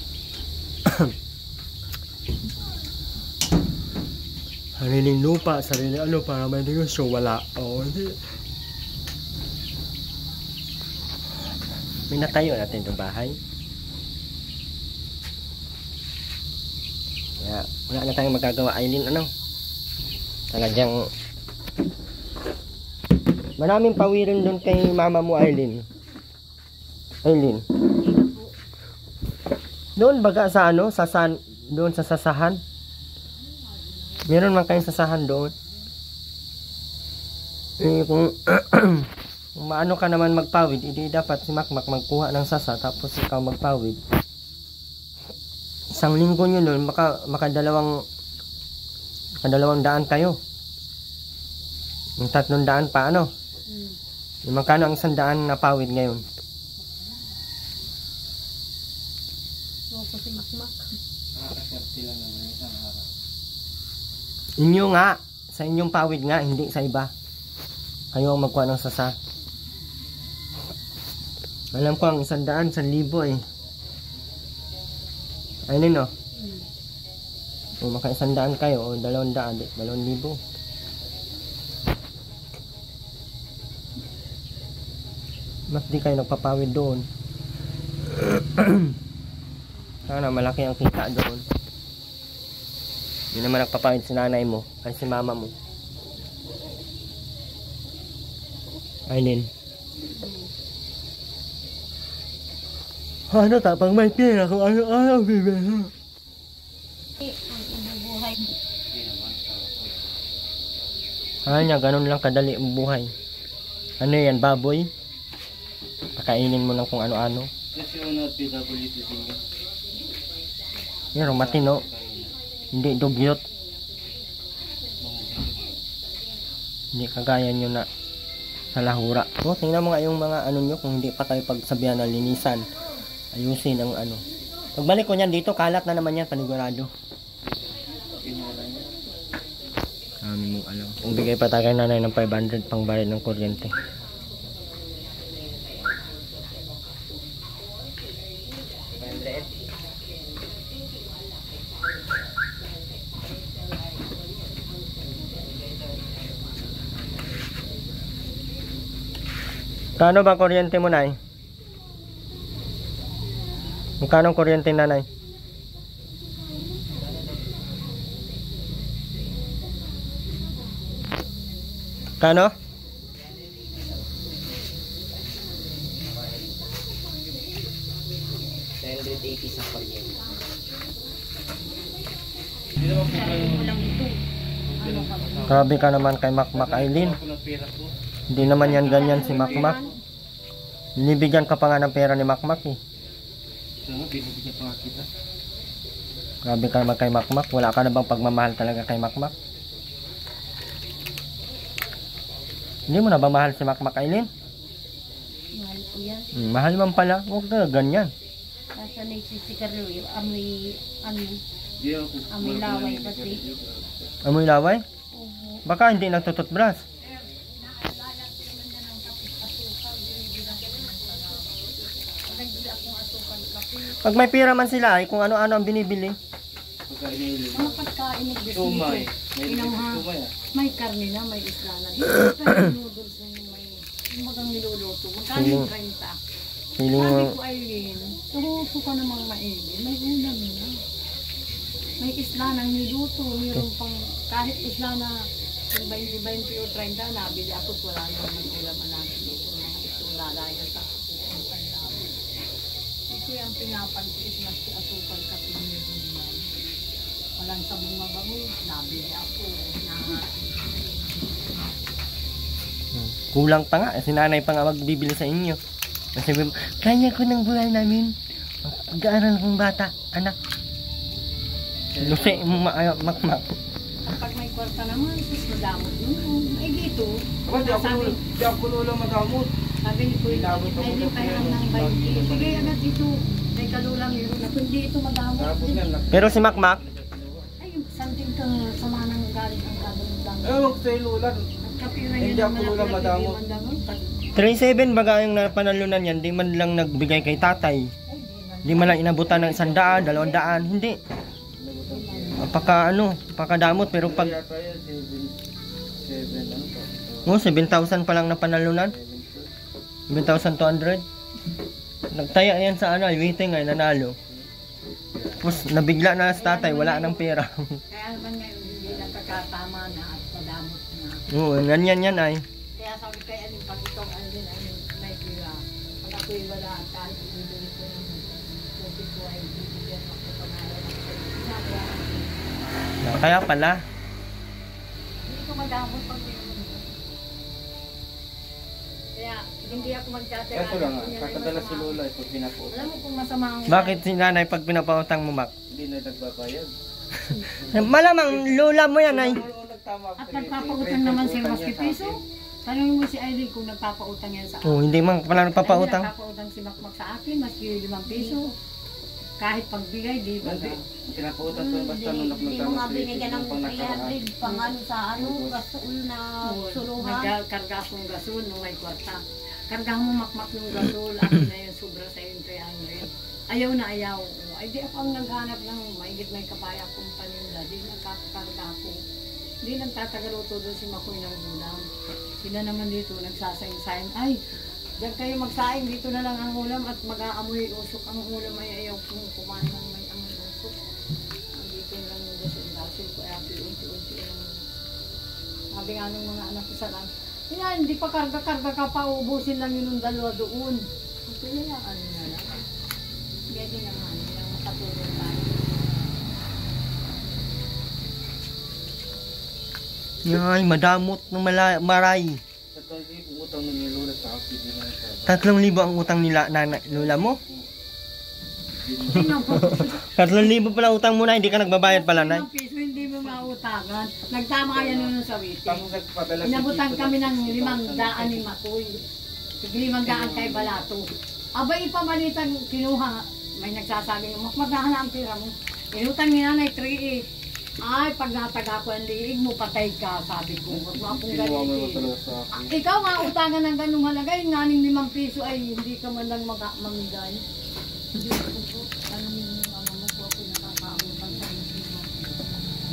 [SPEAKER 1] sariling lupa, sariling ano para may negosyo, wala. Hindi. Pinatayo natin itong bahay. Kaya wala na tayong magagawa, Aileen. Ano? Talagang maraming pawirin doon kay mama mo, Aileen. Aileen. Doon baga sa ano, doon sa sasahan. Meron man kayong sasahan doon. Kung kung maano ka naman magpawid, hindi dapat si Makmak magkuha ng sasa tapos ikaw magpawid. Isang linggo nyo nun, makadalawang daan kayo. Yung 300 pa ano? Yung magkano ang 100 na pawid ngayon?
[SPEAKER 2] So, si Makmak.
[SPEAKER 1] Inyo nga, sa inyong pawid nga, hindi sa iba. Kayo ang magkuha ng sasa. Alam ko ang 100, 1,000 eh. Ayun no? Kung maka 100 kayo, o 200, 2,000. Mas di kayo nagpapawid doon. Sana malaki ang kita doon. Hindi naman nagpapawid si nanay mo, ay si mama mo. Aileen. Ano tapang may pera kung ano bibili.
[SPEAKER 2] Ang ibubuhay.
[SPEAKER 1] Niya, ganun lang kadali ang buhay. Ano yan, baboy? Pakainin mo ng kung ano-ano.
[SPEAKER 3] Kasi una PWD din yun.
[SPEAKER 1] Yan, matino. Hindi dugyot. Hindi kagaya nyo na sa lahura. O, tingnan mo nga yung mga ano nyo kung hindi pa kayo pagsabihan na linisan. Ayusin ang ano. Pagbalik ko niyan dito, kalat na naman yan, panigurado. Kami mong alam. Kung bigay pa tayo kay nanay ng 500 pang bayad ng kuryente. Kano ba kuryente mo, Nay? Magkano ang kuryente, Nanay? Kano? $180 sa kuryente.
[SPEAKER 3] Hindi naman po
[SPEAKER 2] Sabi mo lang ito. Ano ka ba?
[SPEAKER 1] Grabe ka naman kay Makmak, Aileen.
[SPEAKER 3] ng pera ko.
[SPEAKER 1] Hindi naman yan ganyan si Makmak. Binibigyan ka pa nga ng pera ni Makmak eh.
[SPEAKER 3] Ano, binibigyan pa nga kita.
[SPEAKER 1] Grabe ka naman kay Makmak. Wala ka na bang pagmamahal talaga kay Makmak? Hindi mo na ba mahal si Makmak, Aileen?
[SPEAKER 2] Mahal ko yan.
[SPEAKER 1] Mahal man pala. Huwag ka ganyan.
[SPEAKER 2] Nasa nagsisikaryo yung amoy, ano,
[SPEAKER 3] Di ako.
[SPEAKER 2] amoy laway kasi.
[SPEAKER 1] Amoy laway?
[SPEAKER 2] Oo.
[SPEAKER 1] Baka hindi nagtututbrush. Pag may pera man sila ay kung ano-ano ang binibili.
[SPEAKER 3] Pagkain nila.
[SPEAKER 2] Mga pagkain ng gusto
[SPEAKER 3] Sumay.
[SPEAKER 2] nito.
[SPEAKER 3] May
[SPEAKER 2] Pinamha.
[SPEAKER 3] sumay ah.
[SPEAKER 2] May karne na, may isla na. Ito noodles na yung may, yung magang niluluto. Magkano yung 30?
[SPEAKER 1] Feeling
[SPEAKER 5] Sabi
[SPEAKER 1] mo,
[SPEAKER 5] ko, Aileen, suhuso ka namang maigi. May ulam na. May isla nang niluto. Mayroon pang, kahit isla na 20 o 30, nabili ako. Wala naman ulam na natin dito. Itong lalaya sa pupuntan namin. Ito yung pinapantiis na si asukal kapinyo naman. Walang sabong mabango. Nabili ako.
[SPEAKER 1] kulang pa nga. Si nanay pa nga magbibili sa inyo. Kasi kaya ko ng buhay namin. Pag-aaral kong bata, anak. Lusi, makmak.
[SPEAKER 5] Pag may kwarta naman, sus madamot nun. Ay dito,
[SPEAKER 3] Di ako lulang magamot.
[SPEAKER 5] sabi ni Kuya, ay di pa lang ng 20. Sige, agad dito. May kalulang yun. Na kundi ito madamot.
[SPEAKER 3] Tapos yan,
[SPEAKER 1] Pero si Makmak,
[SPEAKER 5] Ay, something kang sama ng galing ang kalulang lang.
[SPEAKER 3] huwag sa'yo lulan.
[SPEAKER 5] At kapira
[SPEAKER 3] Hindi
[SPEAKER 5] niya
[SPEAKER 3] ako
[SPEAKER 5] naman
[SPEAKER 3] lulang madamot.
[SPEAKER 1] 37 baga yung napanalunan yan, di man lang nagbigay kay tatay. Di man lang inabutan ng 100, 200, hindi. Pakadamot, pero pag
[SPEAKER 3] Yata yan, 7, ano to?
[SPEAKER 1] 7,000 pa lang napanalunan, 7,200. Nagtaya yan sa waiting ay nanalo. Tapos nabigla na sa tatay, wala nang pera.
[SPEAKER 5] Kaya naman ngayon, hindi nakakatama na at madamot na.
[SPEAKER 1] Oo, ganyan yan ay.
[SPEAKER 5] Kaya sabi kay Alin, pag itong Alin ay may pira, pag ako'y wala at kahit ibibili ko yung kopi ko ay bibigyan ako pangalan ng sinabi.
[SPEAKER 1] Kaya pala.
[SPEAKER 5] Hindi ko madamot pag may kaya hindi ako magtatira.
[SPEAKER 3] Ito lang kakadala si Lola pag pinapuot.
[SPEAKER 5] Alam mo kung masama ang
[SPEAKER 1] Bakit si nanay pag pinapautang mo, Mak?
[SPEAKER 3] Hindi na nagbabayad.
[SPEAKER 1] Malamang lola mo yan ay.
[SPEAKER 5] at nagpapautang naman siya maski piso. Tanungin mo si Aileen kung nagpapautang yan sa akin.
[SPEAKER 1] Oh, hindi man pala nagpapautang.
[SPEAKER 5] Nagpapautang si Makmak sa akin, maski 5 piso. Kahit pagbigay, di ba?
[SPEAKER 3] Hindi. Pinapuutan ko basta nung
[SPEAKER 2] Hindi mo nga binigyan ng
[SPEAKER 3] pang nakaraan.
[SPEAKER 2] 300 pang ano sa gasol na suluhan.
[SPEAKER 5] Nagkarga akong gasol nung may kwarta. Karga mo Makmak yung gasol, akin na yun, sobra sa yung 300. Ayaw na ayaw. Ay di ako ang naghanap ng maigit may kapaya kong paninda. Di nagkakakarga ako. Di nagtatagaluto doon si Makoy ng ulam. Sila naman dito nagsasayang-sayang. Ay, diyan kayo magsaing, dito na lang ang ulam at mag-aamoy usok ang ulam. Ay ayaw kong kumain ng may amoy usok. Dito lang yung gasol ko. Ay unti-unti lang. Sabi nga ng mga anak ko sa lang, yan, hindi pa karga-karga ka pa, ubusin lang yun ng dalawa doon. Kaya yan, ano na lang. Pwede naman, yung makatulong tayo.
[SPEAKER 1] Ay, madamot ng maray.
[SPEAKER 3] Sa tawag utang na ni Lola sa akin.
[SPEAKER 1] 3,000 ang utang nila lola mo.
[SPEAKER 5] Tingnan po.
[SPEAKER 1] 3,000 pala utang mo na, hindi ka nagbabayad pala na.
[SPEAKER 5] Ng piso, hindi mo mautangan. Nagtama yan nun sa wiki.
[SPEAKER 3] Tapos nagpadala si
[SPEAKER 5] Inabutan
[SPEAKER 3] Tito
[SPEAKER 5] kami ng
[SPEAKER 3] ng
[SPEAKER 5] 500 ni Makoy. 500 kay Balato. Abay, ipamalitan, kinuha. May nagsasabi, magmagana ang pira mo. Inutang ni nanay 3 Ay, pag nataga ko ang liig mo, patay ka, sabi ko. Huwag mo akong
[SPEAKER 3] Kinuha mo
[SPEAKER 5] ganito.
[SPEAKER 3] talaga sa akin.
[SPEAKER 5] Ikaw nga, utangan ng ganung halaga, yung nganing 5 piso ay hindi ka man lang mamigay. Diyos ko po, tanongin mo ang mo po ako nakakautang sa inyo.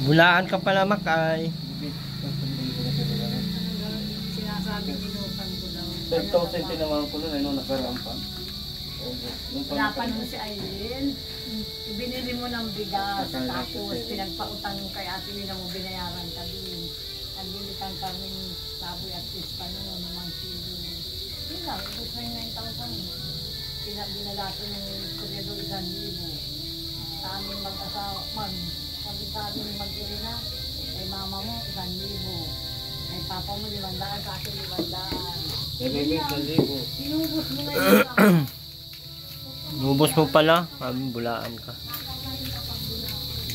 [SPEAKER 1] Bulaan ka pala, Mak, ay.
[SPEAKER 5] Sinasabi inutang ko daw.
[SPEAKER 3] 12,000 tinawahan ko nun ay nung nakaraan pa. Nung
[SPEAKER 5] Wala pa nun si Aileen. Binili mo ng bigas, tapos pinagpautang kay Ate Lina mo, binayaran ka din. Nagbili kang kaming baboy at pispa noon, naman kilo. Yun lang, ito 29,000. Binalato ng kuryedo 1,000. Sa amin mag-asawa, sabi mag-irina, kay mama mo 1,000. Kay papa mo 500, sa akin 500.
[SPEAKER 3] Nagmimit na libo.
[SPEAKER 5] Sinubos mo ngayon.
[SPEAKER 1] Nubos mo pala, bulaan ka.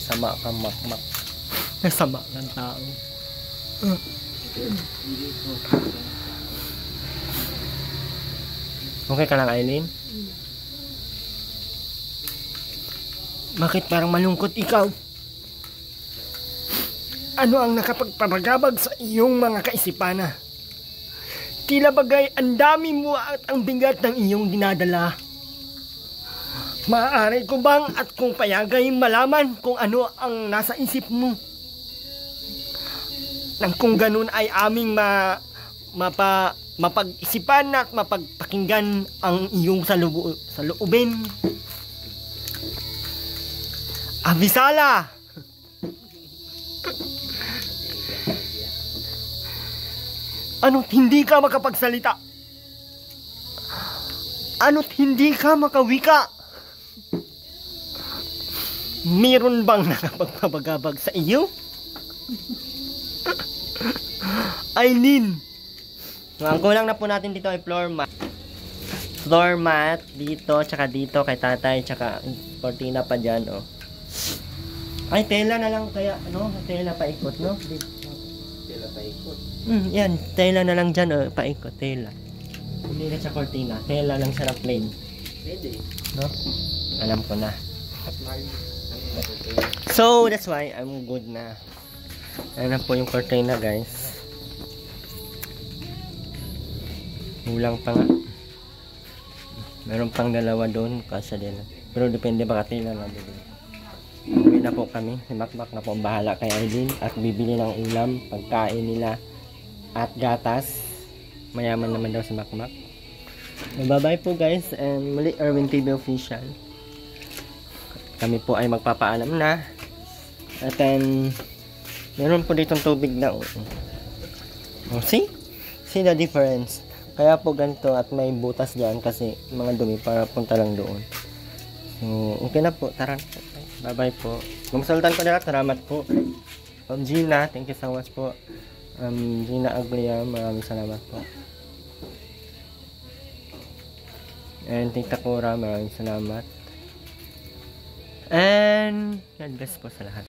[SPEAKER 1] Sama ka, Makmak. Sama ng tao. Okay ka lang, Aileen? Bakit parang malungkot ikaw? Ano ang nakapagpapagabag sa iyong mga kaisipan? Tila bagay ang dami mo at ang bigat ng iyong dinadala. Maaari ko bang at kung payagay malaman kung ano ang nasa isip mo? Nang kung ganun ay aming mapag-isipan at mapagpakinggan ang iyong saloobin. Abisala! Ano't hindi ka makapagsalita? Ano't hindi ka makawika? Meron bang nakapagpabagabag sa iyo? Aileen! Ang kulang na po natin dito ay floor mat. Floor mat dito, tsaka dito kay tatay, tsaka cortina pa dyan, oh. Ay, tela na lang kaya, ano? Tela paikot, no?
[SPEAKER 3] Tela paikot.
[SPEAKER 1] Yan, tela na lang dyan, oh. Paikot, tela. Hindi na siya cortina. Tela lang siya na plain.
[SPEAKER 3] Pwede.
[SPEAKER 1] No? Alam ko na. So, that's why I'm good na. Ayan na po yung cortina, guys. Kulang pa nga. Meron pang dalawa doon. Kasya din. Pero depende baka tela na doon. Uwi na po kami. Si Makmak na po ang bahala kay Aileen. At bibili ng ulam, pagkain nila. At gatas. Mayaman naman daw si Makmak. Bye-bye po guys. And muli Erwin TV Official. Kami po ay magpapaalam na. At then, meron po ditong tubig na. Oh, see? See the difference? Kaya po ganito at may butas dyan kasi mga dumi para punta lang doon. So, okay na po. Tara po. Bye-bye po. Mamusultan ko na lang. Salamat po. Gina, thank you so much po. Gina Aglia, maraming salamat po. And Tita Cora, maraming salamat. And God bless po sa lahat.